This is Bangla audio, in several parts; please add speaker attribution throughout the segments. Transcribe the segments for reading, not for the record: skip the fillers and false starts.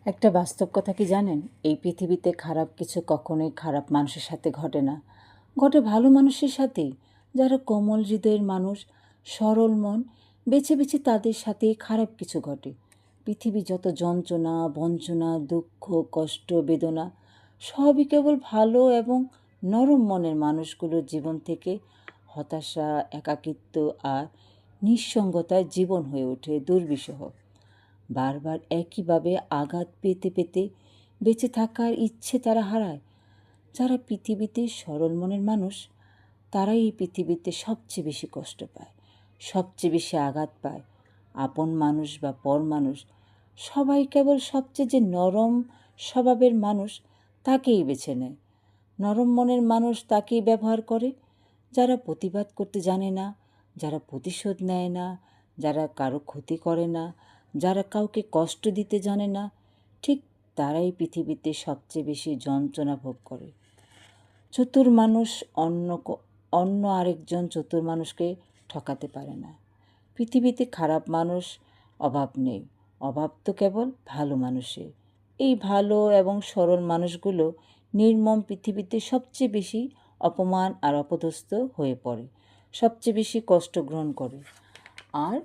Speaker 1: একটা বাস্তব কথা কি জানেন? এই পৃথিবীতে খারাপ কিছু কখনোই খারাপ মানুষের সাথে ঘটে না। ঘটে ভালো মানুষের সাথেই। যারা কোমল হৃদয়ের মানুষ, সরল মন, বেছে বেছে তাদের সাথে খারাপ কিছু ঘটে। পৃথিবী যত যন্ত্রণা, বঞ্চনা, দুঃখ, কষ্ট, বেদনা সবই কেবল ভালো এবং নরম মনের মানুষগুলোর জীবন থেকে হতাশা, একাকিত্ব আর নিঃসঙ্গতায় জীবন হয়ে ওঠে দুর্বিষহ। বারবার একইভাবে আঘাত পেতে পেতে বেঁচে থাকার ইচ্ছে তারা হারায়। যারা পৃথিবীতে সরল মনের মানুষ, তারাই এই পৃথিবীতে সবচেয়ে বেশি কষ্ট পায়, সবচেয়ে বেশি আঘাত পায়। আপন মানুষ বা পর মানুষ, সবাই কেবল সবচেয়ে যে নরম স্বভাবের মানুষ তাকেই বেছে নেয়। নরম মনের মানুষ তাকেই ব্যবহার করে। যারা প্রতিবাদ করতে জানে না, যারা প্রতিশোধ নেয় না, যারা কারো ক্ষতি করে না, যারা কাউকে কষ্ট দিতে জানে না, ঠিক তারাই পৃথিবীতে সবচেয়ে বেশি যন্ত্রণা ভোগ করে। চতুর মানুষ অন্য আরেকজন চতুর মানুষকে ঠকাতে পারে না। পৃথিবীতে খারাপ মানুষ অভাব নেই, অভাব তো কেবল ভালো মানুষের। এই ভালো এবং সরল মানুষগুলো নির্মম পৃথিবীতে সবচেয়ে বেশি অপমান আর অপদস্থ হয়ে পড়ে, সবচেয়ে বেশি কষ্ট গ্রহণ করে আর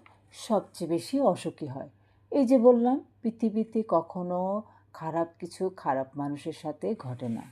Speaker 1: সবচেয়ে বেশি অসুখী হয়। এই যে বললাম, পৃথিবীতে কখনো খারাপ কিছু খারাপ মানুষের সাথে ঘটে না।